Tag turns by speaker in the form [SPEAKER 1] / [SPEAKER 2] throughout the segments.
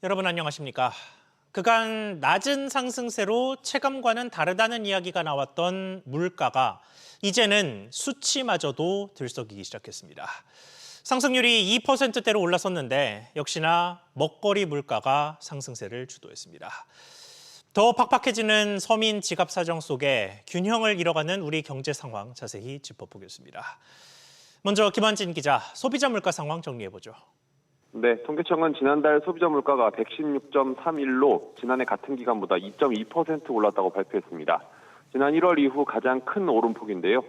[SPEAKER 1] 여러분 안녕하십니까? 그간 낮은 상승세로 체감과는 다르다는 이야기가 나왔던 물가가 이제는 수치마저도 들썩이기 시작했습니다. 상승률이 2%대로 올라섰는데 역시나 먹거리 물가가 상승세를 주도했습니다. 더 팍팍해지는 서민 지갑 사정 속에 균형을 잃어가는 우리 경제 상황 자세히 짚어보겠습니다. 먼저 김한진 기자, 소비자 물가 상황 정리해보죠.
[SPEAKER 2] 네, 통계청은 지난달 소비자 물가가 116.31로 지난해 같은 기간보다 2.2% 올랐다고 발표했습니다. 지난 1월 이후 가장 큰 오름폭인데요.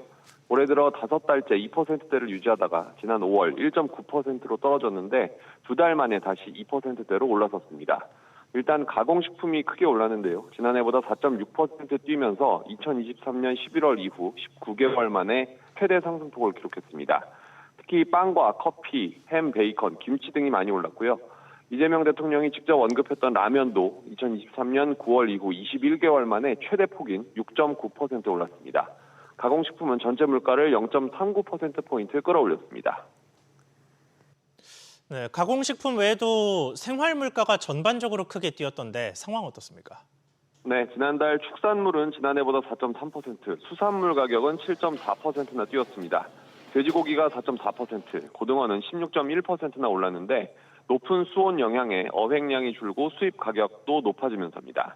[SPEAKER 2] 올해 들어 5달째 2%대를 유지하다가 지난 5월 1.9%로 떨어졌는데 2달 만에 다시 2%대로 올라섰습니다. 일단 가공식품이 크게 올랐는데요. 지난해보다 4.6% 뛰면서 2023년 11월 이후 19개월 만에 최대 상승폭을 기록했습니다. 특히 빵과 커피, 햄, 베이컨, 김치 등이 많이 올랐고요. 이재명 대통령이 직접 언급했던 라면도 2023년 9월 이후 21개월 만에 최대 폭인 6.9% 올랐습니다. 가공식품은 전체 물가를 0.39%포인트 끌어올렸습니다.
[SPEAKER 1] 네, 가공식품 외에도 생활 물가가 전반적으로 크게 뛰었던데 상황 어떻습니까?
[SPEAKER 2] 네, 지난달 축산물은 지난해보다 4.3%, 수산물 가격은 7.4%나 뛰었습니다. 돼지고기가 4.4%, 고등어는 16.1%나 올랐는데 높은 수온 영향에 어획량이 줄고 수입 가격도 높아지면서입니다.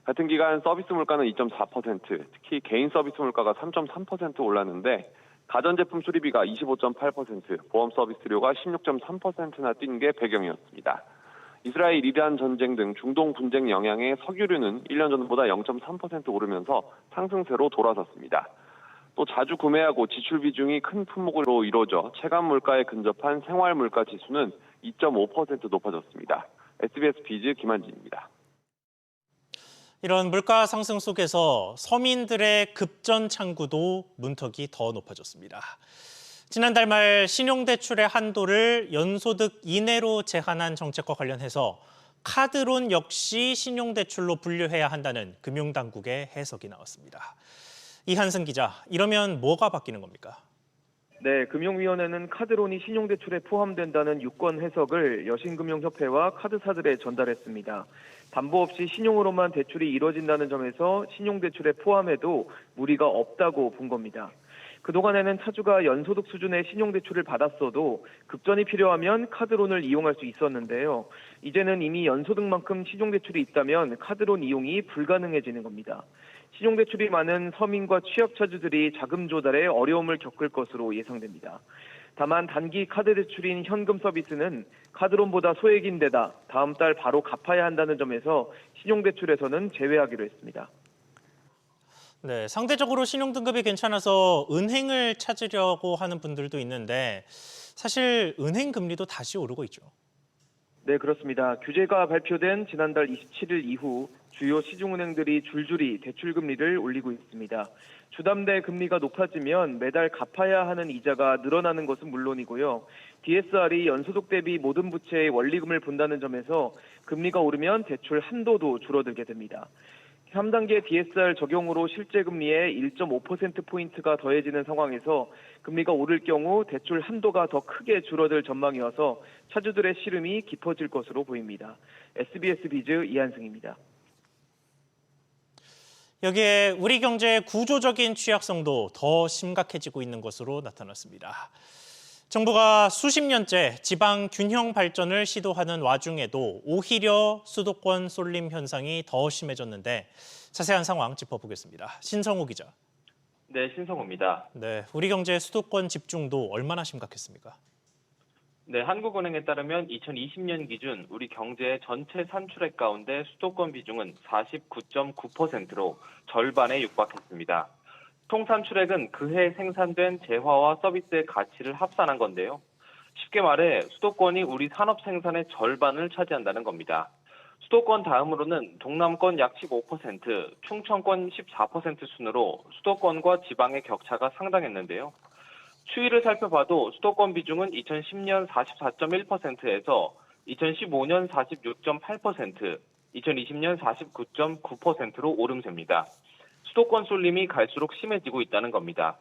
[SPEAKER 2] 같은 기간 서비스 물가는 2.4%, 특히 개인 서비스 물가가 3.3% 올랐는데 가전제품 수리비가 25.8%, 보험 서비스료가 16.3%나 뛴 게 배경이었습니다. 이스라엘 이란 전쟁 등 중동 분쟁 영향에 석유류는 1년 전보다 0.3% 오르면서 상승세로 돌아섰습니다. 또 자주 구매하고 지출 비중이 큰 품목으로 이루어져 체감 물가에 근접한 생활 물가 지수는 2.5% 높아졌습니다. SBS 비즈 김한진입니다.
[SPEAKER 1] 이런 물가 상승 속에서 서민들의 급전 창구도 문턱이 더 높아졌습니다. 지난달 말 신용대출의 한도를 연소득 이내로 제한한 정책과 관련해서 카드론 역시 신용대출로 분류해야 한다는 금융당국의 해석이 나왔습니다. 이한승 기자, 이러면 뭐가 바뀌는 겁니까?
[SPEAKER 3] 네, 금융위원회는 카드론이 신용대출에 포함된다는 유권 해석을 여신금융협회와 카드사들에 전달했습니다. 담보 없이 신용으로만 대출이 이뤄진다는 점에서 신용대출에 포함해도 무리가 없다고 본 겁니다. 그동안에는 차주가 연소득 수준의 신용대출을 받았어도 급전이 필요하면 카드론을 이용할 수 있었는데요. 이제는 이미 연소득만큼 신용대출이 있다면 카드론 이용이 불가능해지는 겁니다. 신용대출이 많은 서민과 취약차주들이 자금 조달에 어려움을 겪을 것으로 예상됩니다. 다만 단기 카드 대출인 현금 서비스는 카드론보다 소액인데다 다음 달 바로 갚아야 한다는 점에서 신용대출에서는 제외하기로 했습니다.
[SPEAKER 1] 네, 상대적으로 신용등급이 괜찮아서 은행을 찾으려고 하는 분들도 있는데 사실 은행 금리도 다시 오르고 있죠.
[SPEAKER 3] 네, 그렇습니다. 규제가 발표된 지난달 27일 이후 주요 시중은행들이 줄줄이 대출 금리를 올리고 있습니다. 주담대 금리가 높아지면 매달 갚아야 하는 이자가 늘어나는 것은 물론이고요. DSR이 연소득 대비 모든 부채의 원리금을 본다는 점에서 금리가 오르면 대출 한도도 줄어들게 됩니다. 3단계 DSR 적용으로 실제 금리에 1.5%포인트가 더해지는 상황에서 금리가 오를 경우 대출 한도가 더 크게 줄어들 전망이어서 차주들의 시름이 깊어질 것으로 보입니다. SBS 비즈 이한승입니다.
[SPEAKER 1] 여기에 우리 경제의 구조적인 취약성도 더 심각해지고 있는 것으로 나타났습니다. 정부가 수십 년째 지방 균형 발전을 시도하는 와중에도 오히려 수도권 쏠림 현상이 더 심해졌는데 자세한 상황 짚어보겠습니다. 신성우 기자.
[SPEAKER 4] 네, 신성우입니다.
[SPEAKER 1] 네, 우리 경제의 수도권 집중도 얼마나 심각했습니까?
[SPEAKER 4] 네, 한국은행에 따르면 2020년 기준 우리 경제의 전체 산출액 가운데 수도권 비중은 49.9%로 절반에 육박했습니다. 통산출액은 그해 생산된 재화와 서비스의 가치를 합산한 건데요. 쉽게 말해 수도권이 우리 산업 생산의 절반을 차지한다는 겁니다. 수도권 다음으로는 동남권 약 15%, 충청권 14% 순으로 수도권과 지방의 격차가 상당했는데요. 추이를 살펴봐도 수도권 비중은 2010년 44.1%에서 2015년 46.8%, 2020년 49.9%로 오름세입니다. 수도권 쏠림이 갈수록 심해지고 있다는 겁니다.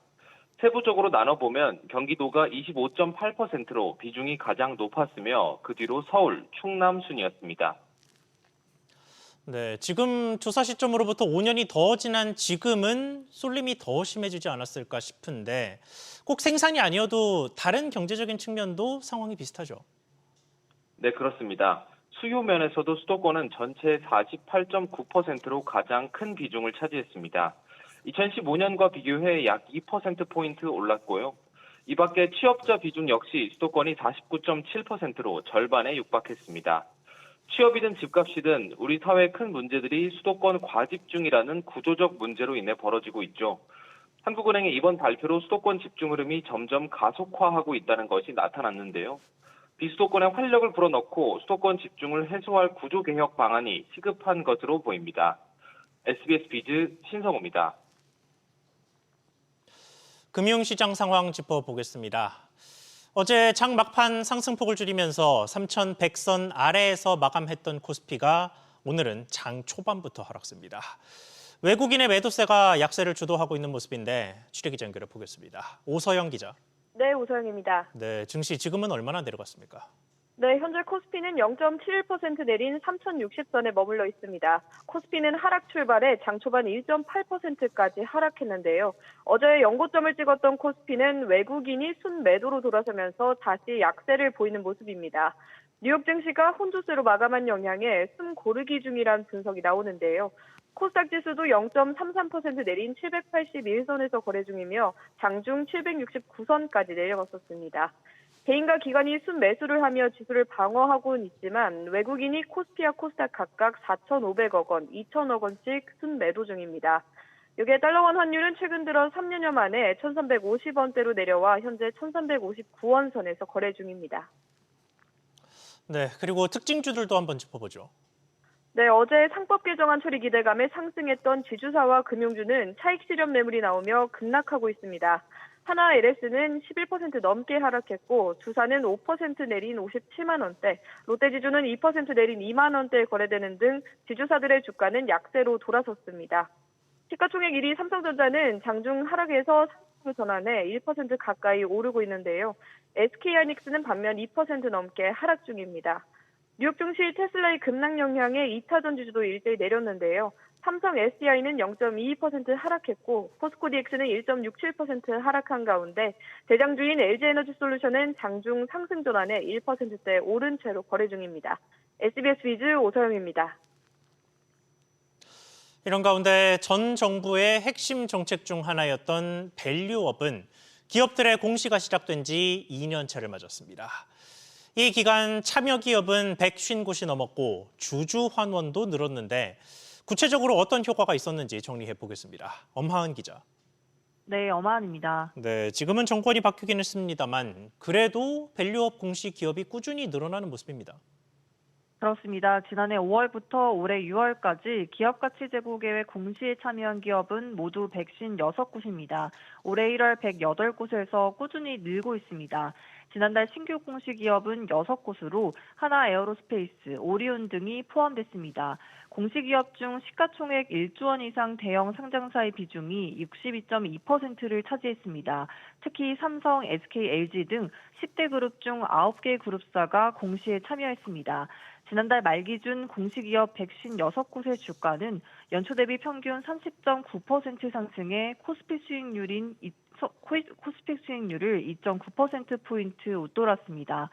[SPEAKER 4] 세부적으로 나눠보면 경기도가 25.8%로 비중이 가장 높았으며 그 뒤로 서울, 충남 순이었습니다.
[SPEAKER 1] 네, 지금 조사 시점으로부터 5년이 더 지난 지금은 쏠림이 더 심해지지 않았을까 싶은데 꼭 생산이 아니어도 다른 경제적인 측면도 상황이 비슷하죠.
[SPEAKER 4] 네, 그렇습니다. 수요 면에서도 수도권은 전체의 48.9%로 가장 큰 비중을 차지했습니다. 2015년과 비교해 약 2%포인트 올랐고요. 이 밖에 취업자 비중 역시 수도권이 49.7%로 절반에 육박했습니다. 취업이든 집값이든 우리 사회의 큰 문제들이 수도권 과집중이라는 구조적 문제로 인해 벌어지고 있죠. 한국은행의 이번 발표로 수도권 집중 흐름이 점점 가속화하고 있다는 것이 나타났는데요. 비수도권에 활력을 불어넣고 수도권 집중을 해소할 구조개혁 방안이 시급한 것으로 보입니다. SBS 비즈 신성호입니다.
[SPEAKER 1] 금융시장 상황 짚어보겠습니다. 어제 장 막판 상승폭을 줄이면서 3,100선 아래에서 마감했던 코스피가 오늘은 장 초반부터 하락습니다. 외국인의 매도세가 약세를 주도하고 있는 모습인데 취재기자 연결해 보겠습니다. 오서영 기자.
[SPEAKER 5] 네, 오서영입니다.
[SPEAKER 1] 네, 증시 지금은 얼마나 내려갔습니까?
[SPEAKER 5] 네, 현재 코스피는 0.71% 내린 3,060선에 머물러 있습니다. 코스피는 하락 출발해 장 초반 1.8%까지 하락했는데요. 어제 연고점을 찍었던 코스피는 외국인이 순매도로 돌아서면서 다시 약세를 보이는 모습입니다. 뉴욕 증시가 혼조세로 마감한 영향에 숨 고르기 중이란 분석이 나오는데요. 코스닥 지수도 0.33% 내린 781선에서 거래 중이며 장중 769선까지 내려갔었습니다. 개인과 기관이 순매수를 하며 지수를 방어하고는 있지만 외국인이 코스피와 코스닥 각각 4,500억 원, 2,000억 원씩 순매도 중입니다. 여기에 달러원 환율은 최근 들어 3년여 만에 1,350원대로 내려와 현재 1,359원 선에서 거래 중입니다.
[SPEAKER 1] 네, 그리고 특징주들도 한번 짚어보죠.
[SPEAKER 5] 네, 어제 상법 개정안 처리 기대감에 상승했던 지주사와 금융주는 차익 실현 매물이 나오며 급락하고 있습니다. 하나 LS는 11% 넘게 하락했고 두산은 5% 내린 57만 원대, 롯데지주는 2% 내린 2만 원대에 거래되는 등 지주사들의 주가는 약세로 돌아섰습니다. 시가총액 1위 삼성전자는 장중 하락에서 상승으로 전환해 1% 가까이 오르고 있는데요. SK하이닉스는 반면 2% 넘게 하락 중입니다. 뉴욕 증시 테슬라의 급락 영향에 2차전 지수도 일제히 내렸는데요. 삼성 SDI는 0.22% 하락했고 포스코 DX는 1.67% 하락한 가운데 대장주인 LG에너지솔루션은 장중 상승 전환에 1%대 오른 채로 거래 중입니다. SBS 비즈 오서영입니다.
[SPEAKER 1] 이런 가운데 전 정부의 핵심 정책 중 하나였던 밸류업은 기업들의 공시가 시작된 지 2년차를 맞았습니다. 이 기간 참여 기업은 150곳이 넘었고 주주 환원도 늘었는데 구체적으로 어떤 효과가 있었는지 정리해 보겠습니다. 엄하은 기자.
[SPEAKER 6] 네, 엄하은입니다.
[SPEAKER 1] 네, 지금은 정권이 바뀌긴 했습니다만 그래도 밸류업 공시 기업이 꾸준히 늘어나는 모습입니다.
[SPEAKER 6] 그렇습니다. 지난해 5월부터 올해 6월까지 기업가치제고계획 공시에 참여한 기업은 모두 156곳입니다. 올해 1월 108곳에서 꾸준히 늘고 있습니다. 지난달 신규 공시 기업은 6곳으로 하나 에어로스페이스, 오리온 등이 포함됐습니다. 공시 기업 중 시가총액 1조 원 이상 대형 상장사의 비중이 62.2%를 차지했습니다. 특히 삼성, SK, LG 등 10대 그룹 중 9개 그룹사가 공시에 참여했습니다. 지난달 말 기준 공시기업 156곳의 주가는 연초 대비 평균 30.9% 상승해 코스피 수익률을 2.9%포인트 웃돌았습니다.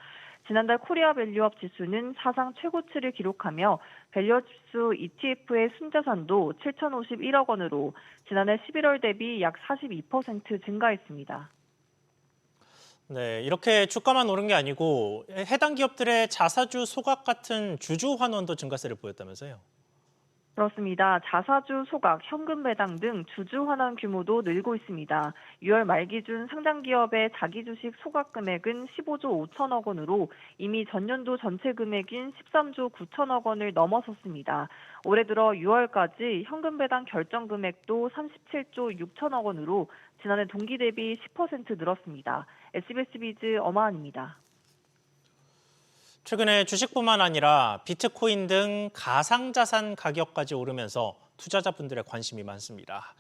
[SPEAKER 6] 지난달 코리아 밸류업 지수는 사상 최고치를 기록하며 밸류업 지수 ETF의 순자산도 7,051억 원으로 지난해 11월 대비 약 42% 증가했습니다.
[SPEAKER 1] 네, 이렇게 주가만 오른 게 아니고 해당 기업들의 자사주 소각 같은 주주 환원도 증가세를 보였다면서요?
[SPEAKER 6] 그렇습니다. 자사주 소각, 현금 배당 등 주주 환원 규모도 늘고 있습니다. 6월 말 기준 상장 기업의 자기 주식 소각 금액은 15조 5천억 원으로 이미 전년도 전체 금액인 13조 9천억 원을 넘어섰습니다. 올해 들어 6월까지 현금 배당 결정 금액도 37조 6천억 원으로 지난해 동기 대비 10% 늘었습니다. SBS 비즈 엄하은입니다.
[SPEAKER 1] 최근에 주식뿐만 아니라 비트코인 등 가상자산 가격까지 오르면서 투자자분들의 관심이 많습니다.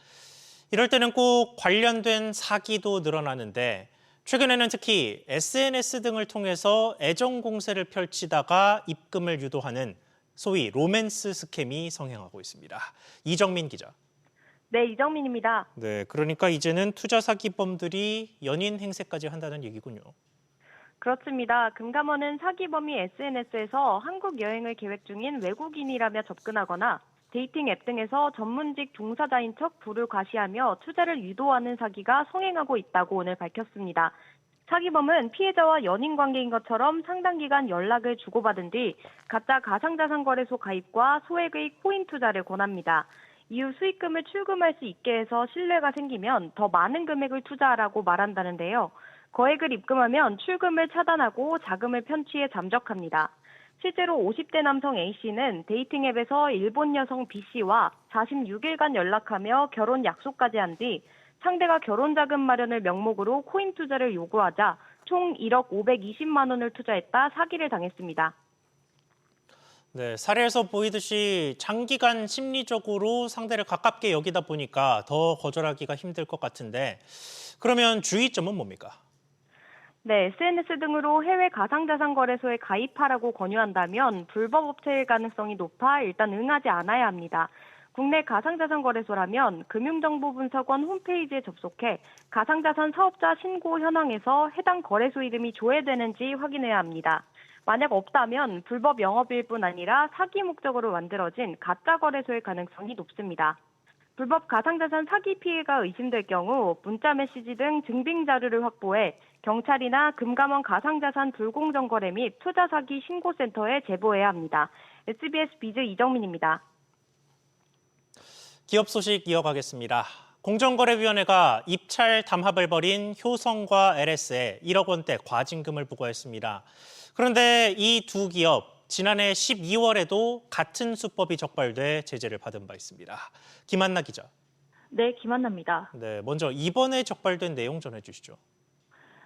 [SPEAKER 1] 이럴 때는 꼭 관련된 사기도 늘어나는데 최근에는 특히 SNS 등을 통해서 애정 공세를 펼치다가 입금을 유도하는 소위 로맨스 스캠이 성행하고 있습니다. 이정민 기자.
[SPEAKER 7] 네, 이정민입니다.
[SPEAKER 1] 네, 그러니까 이제는 투자 사기범들이 연인 행세까지 한다는 얘기군요.
[SPEAKER 7] 그렇습니다. 금감원은 사기범이 SNS에서 한국 여행을 계획 중인 외국인이라며 접근하거나 데이팅 앱 등에서 전문직 종사자인 척 부를 과시하며 투자를 유도하는 사기가 성행하고 있다고 오늘 밝혔습니다. 사기범은 피해자와 연인 관계인 것처럼 상당 기간 연락을 주고받은 뒤 가짜 가상자산 거래소 가입과 소액의 코인 투자를 권합니다. 이후 수익금을 출금할 수 있게 해서 신뢰가 생기면 더 많은 금액을 투자하라고 말한다는데요. 거액을 입금하면 출금을 차단하고 자금을 편취해 잠적합니다. 실제로 50대 남성 A씨는 데이팅 앱에서 일본 여성 B씨와 46일간 연락하며 결혼 약속까지 한 뒤 상대가 결혼 자금 마련을 명목으로 코인 투자를 요구하자 총 1억 520만 원을 투자했다 사기를 당했습니다.
[SPEAKER 1] 네, 사례에서 보이듯이 장기간 심리적으로 상대를 가깝게 여기다 보니까 더 거절하기가 힘들 것 같은데 그러면 주의점은 뭡니까?
[SPEAKER 7] 네, SNS 등으로 해외 가상자산 거래소에 가입하라고 권유한다면 불법 업체일 가능성이 높아 일단 응하지 않아야 합니다. 국내 가상자산 거래소라면 금융정보분석원 홈페이지에 접속해 가상자산 사업자 신고 현황에서 해당 거래소 이름이 조회되는지 확인해야 합니다. 만약 없다면 불법 영업일 뿐 아니라 사기 목적으로 만들어진 가짜 거래소일 가능성이 높습니다. 불법 가상자산 사기 피해가 의심될 경우 문자 메시지 등 증빙 자료를 확보해 경찰이나 금감원 가상자산 불공정 거래 및 투자 사기 신고센터에 제보해야 합니다. SBS 비즈 이정민입니다.
[SPEAKER 1] 기업 소식 이어가겠습니다. 공정거래위원회가 입찰 담합을 벌인 효성과 LS에 1억 원대 과징금을 부과했습니다. 그런데 이 두 기업 지난해 12월에도 같은 수법이 적발돼 제재를 받은 바 있습니다. 김한나 기자.
[SPEAKER 8] 네, 김한나입니다.
[SPEAKER 1] 네, 먼저 이번에 적발된 내용 전해주시죠.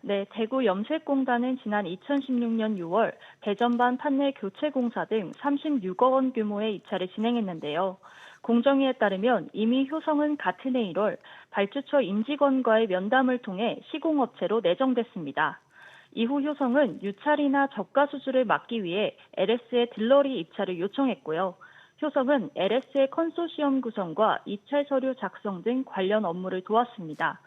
[SPEAKER 8] 네, 대구 염색공단은 지난 2016년 6월 배전반 판넬 교체 공사 등 36억 원 규모의 입찰을 진행했는데요. 공정위에 따르면 이미 효성은 같은 해 1월 발주처 임직원과의 면담을 통해 시공업체로 내정됐습니다. 이후 효성은 유찰이나 저가 수주를 막기 위해 LS의 딜러리 입찰을 요청했고요. 효성은 LS의 컨소시엄 구성과 입찰 서류 작성 등 관련 업무를 도왔습니다.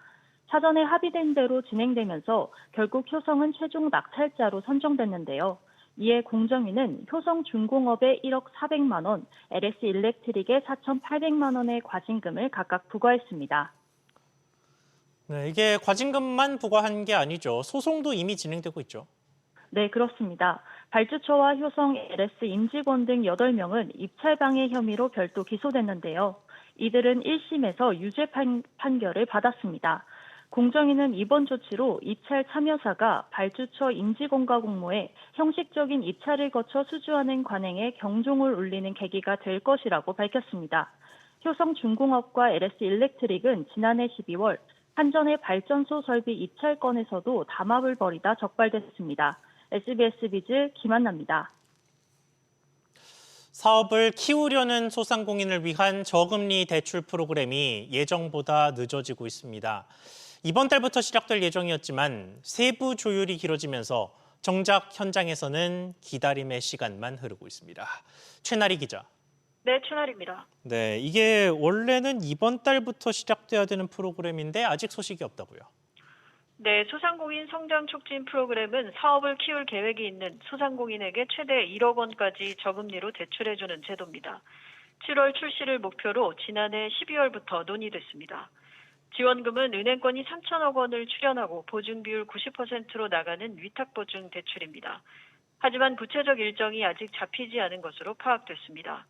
[SPEAKER 8] 사전에 합의된 대로 진행되면서 결국 효성은 최종 낙찰자로 선정됐는데요. 이에 공정위는 효성중공업에 1억 400만 원, LS 일렉트릭에 4,800만 원의 과징금을 각각 부과했습니다.
[SPEAKER 1] 네, 이게 과징금만 부과한 게 아니죠. 소송도 이미 진행되고 있죠.
[SPEAKER 8] 네, 그렇습니다. 발주처와 효성, LS 임직원 등 8명은 입찰 방해 혐의로 별도 기소됐는데요. 이들은 1심에서 유죄 판결을 받았습니다. 공정위는 이번 조치로 입찰 참여사가 발주처 임직원과 공모해 형식적인 입찰을 거쳐 수주하는 관행에 경종을 울리는 계기가 될 것이라고 밝혔습니다. 효성중공업과 LS 일렉트릭은 지난해 12월 한전의 발전소 설비 입찰 건에서도 담합을 벌이다 적발됐습니다. SBS 비즈 김한나입니다.
[SPEAKER 1] 사업을 키우려는 소상공인을 위한 저금리 대출 프로그램이 예정보다 늦어지고 있습니다. 이번 달부터 시작될 예정이었지만 세부 조율이 길어지면서 정작 현장에서는 기다림의 시간만 흐르고 있습니다. 최나리 기자.
[SPEAKER 9] 네, 최나리입니다.
[SPEAKER 1] 네, 이게 원래는 이번 달부터 시작돼야 되는 프로그램인데 아직 소식이 없다고요.
[SPEAKER 9] 네, 소상공인 성장 촉진 프로그램은 사업을 키울 계획이 있는 소상공인에게 최대 1억 원까지 저금리로 대출해주는 제도입니다. 7월 출시를 목표로 지난해 12월부터 논의됐습니다. 지원금은 은행권이 3천억 원을 출연하고 보증 비율 90%로 나가는 위탁보증 대출입니다. 하지만 구체적 일정이 아직 잡히지 않은 것으로 파악됐습니다.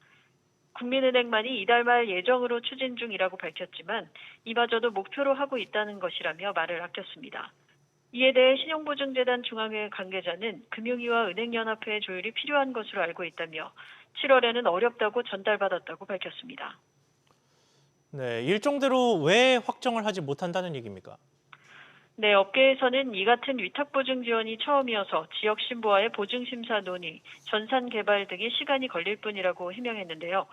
[SPEAKER 9] 국민은행만이 이달 말 예정으로 추진 중이라고 밝혔지만 이마저도 목표로 하고 있다는 것이라며 말을 아꼈습니다. 이에 대해 신용보증재단 중앙회 관계자는 금융위와 은행연합회의 조율이 필요한 것으로 알고 있다며 7월에는 어렵다고 전달받았다고 밝혔습니다.
[SPEAKER 1] 네, 일정대로 왜 확정을 하지 못한다는 얘기입니까?
[SPEAKER 9] 네, 업계에서는 이 같은 위탁보증 지원이 처음이어서 지역신보와의 보증심사 논의, 전산 개발 등의 시간이 걸릴 뿐이라고 해명했는데요.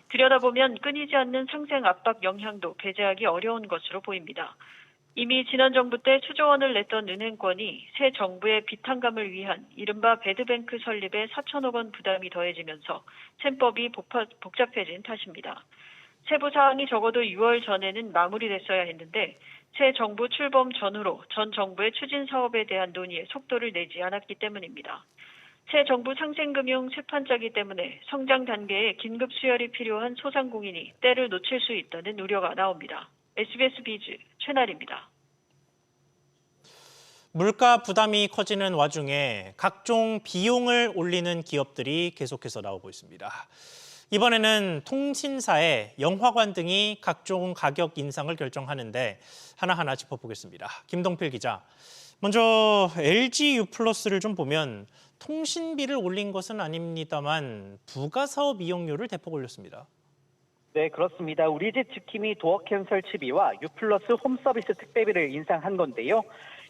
[SPEAKER 9] 들여다보면 끊이지 않는 상생 압박 영향도 배제하기 어려운 것으로 보입니다. 이미 지난 정부 때 추조원을 냈던 은행권이 새 정부의 비탄감을 위한 이른바 배드뱅크 설립에 4천억 원 부담이 더해지면서 셈법이 복잡해진 탓입니다. 세부 사항이 적어도 6월 전에는 마무리됐어야 했는데 새 정부 출범 전후로 전 정부의 추진 사업에 대한 논의에 속도를 내지 않았기 때문입니다. 새 정부 상생금융 쇠판짜기 때문에 성장 단계에 긴급 수혈이 필요한 소상공인이 때를 놓칠 수 있다는 우려가 나옵니다. SBS 비즈 최나리입니다.
[SPEAKER 1] 물가 부담이 커지는 와중에 각종 비용을 올리는 기업들이 계속해서 나오고 있습니다. 이번에는 통신사에 영화관 등이 각종 가격 인상을 결정하는데 하나하나 짚어보겠습니다. 김동필 기자. 먼저 LG U+를 좀 보면 통신비를 올린 것은 아닙니다만 부가사업 이용료를 대폭 올렸습니다.
[SPEAKER 10] 네, 그렇습니다. 우리집 지킴이 도어캠 설치비와 U+ 홈 서비스 특배비를 인상한 건데요.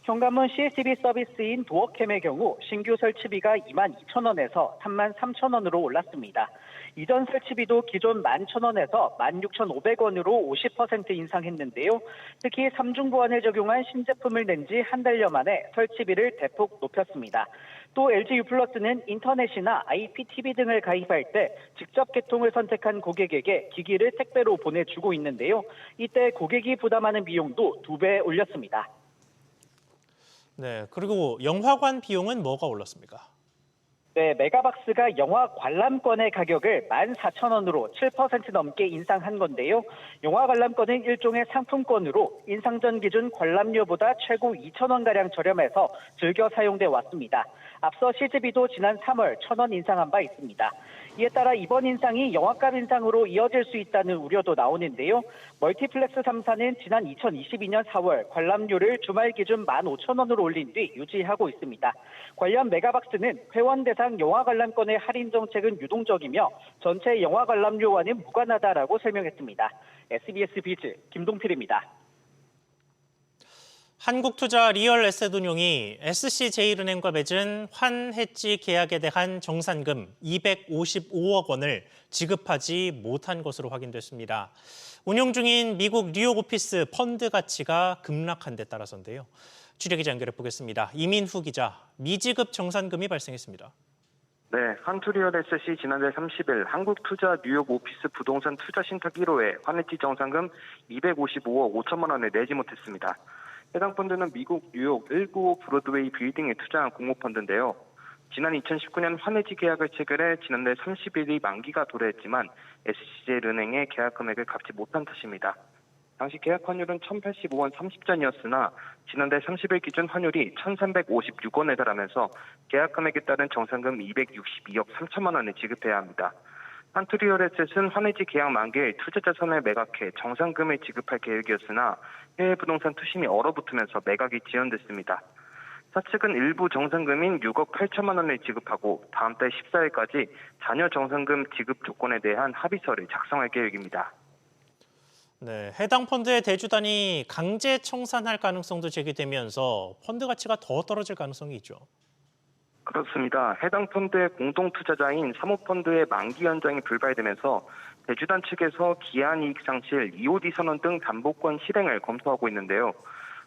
[SPEAKER 10] 현관문 CCTV 서비스인 도어캠의 경우 신규 설치비가 22,000원에서 33,000원으로 올랐습니다. 이전 설치비도 기존 11,000원에서 16,500원으로 50% 인상했는데요. 특히 3중 보안을 적용한 신제품을 낸 지 한 달여 만에 설치비를 대폭 높였습니다. 또 LG U+는 인터넷이나 IPTV 등을 가입할 때 직접 개통을 선택한 고객에게 기기를 택배로 보내주고 있는데요. 이때 고객이 부담하는 비용도 2배 올렸습니다.
[SPEAKER 1] 네, 그리고 영화관 비용은 뭐가 올랐습니까?
[SPEAKER 10] 네, 메가박스가 영화 관람권의 가격을 14,000원으로 7% 넘게 인상한 건데요. 영화 관람권은 일종의 상품권으로 인상 전 기준 관람료보다 최고 2,000원가량 저렴해서 즐겨 사용돼 왔습니다. 앞서 실제비도 지난 3월 1,000원 인상한 바 있습니다. 이에 따라 이번 인상이 영화값 인상으로 이어질 수 있다는 우려도 나오는데요. 멀티플렉스 3사는 지난 2022년 4월 관람료를 주말 기준 15,000원으로 올린 뒤 유지하고 있습니다. 관련 메가박스는 회원 대상 영화 관람권의 할인 정책은 유동적이며 전체 영화 관람료와는 무관하다라고 설명했습니다. SBS 비즈 김동필입니다.
[SPEAKER 1] 한국투자 리얼에셋운용이 SC제일은행과 맺은 환해지 계약에 대한 정산금 255억 원을 지급하지 못한 것으로 확인됐습니다. 운용 중인 미국 뉴욕 오피스 펀드 가치가 급락한 데 따라서인데요. 취재기자 연결해 보겠습니다. 이민후 기자, 미지급 정산금이 발생했습니다.
[SPEAKER 11] 네, 한투리얼에셋이 지난달 30일 한국투자 뉴욕 오피스 부동산 투자 신탁 1호에 환해지 정산금 255억 5천만 원을 내지 못했습니다. 해당 펀드는 미국 뉴욕 195 브로드웨이 빌딩에 투자한 공모펀드인데요. 지난 2019년 환해지 계약을 체결해 지난달 30일이 만기가 도래했지만 SC제일은행의 계약 금액을 갚지 못한 탓입니다. 당시 계약 환율은 1,085원 30전이었으나 지난달 30일 기준 환율이 1,356원에 달하면서 계약 금액에 따른 정산금 262억 3천만 원을 지급해야 합니다. 한투리얼에셋은 환해지 계약 만기에 투자자산을 매각해 정산금을 지급할 계획이었으나 해외 부동산 투심이 얼어붙으면서 매각이 지연됐습니다. 사측은 일부 정산금인 6억 8천만 원을 지급하고 다음 달 14일까지 잔여 정산금 지급 조건에 대한 합의서를 작성할 계획입니다.
[SPEAKER 1] 네, 해당 펀드의 대주단이 강제 청산할 가능성도 제기되면서 펀드 가치가 더 떨어질 가능성이 있죠.
[SPEAKER 11] 그렇습니다. 해당 펀드의 공동투자자인 사모펀드의 만기 연장이 불발되면서 대주단 측에서 기한이익 상실, EOD 선언 등 담보권 실행을 검토하고 있는데요.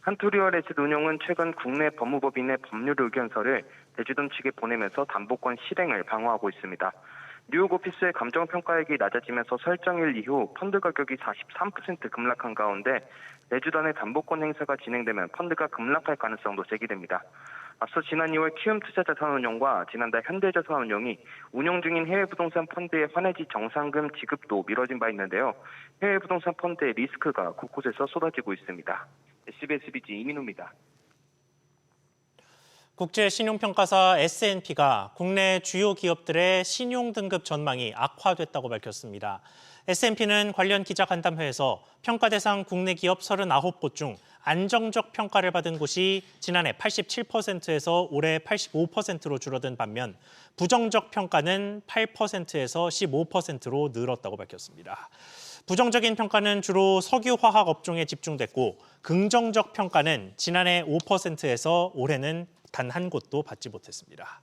[SPEAKER 11] 한투리얼에셋 운용은 최근 국내 법무법인의 법률 의견서를 대주단 측에 보내면서 담보권 실행을 방어하고 있습니다. 뉴욕 오피스의 감정평가액이 낮아지면서 설정일 이후 펀드 가격이 43% 급락한 가운데 대주단의 담보권 행사가 진행되면 펀드가 급락할 가능성도 제기됩니다. 앞서 지난 2월 키움투자자산운용과 지난달 현대자산운용이 운용 중인 해외 부동산 펀드의 환해지 정산금 지급도 미뤄진 바 있는데요. 해외 부동산 펀드의 리스크가 곳곳에서 쏟아지고 있습니다. SBS 비즈 이민우입니다.
[SPEAKER 1] 국제신용평가사 S&P가 국내 주요 기업들의 신용등급 전망이 악화됐다고 밝혔습니다. S&P는 관련 기자간담회에서 평가 대상 국내 기업 39곳 중 안정적 평가를 받은 곳이 지난해 87%에서 올해 85%로 줄어든 반면 부정적 평가는 8%에서 15%로 늘었다고 밝혔습니다. 부정적인 평가는 주로 석유화학 업종에 집중됐고 긍정적 평가는 지난해 5%에서 올해는 단 한 곳도 받지 못했습니다.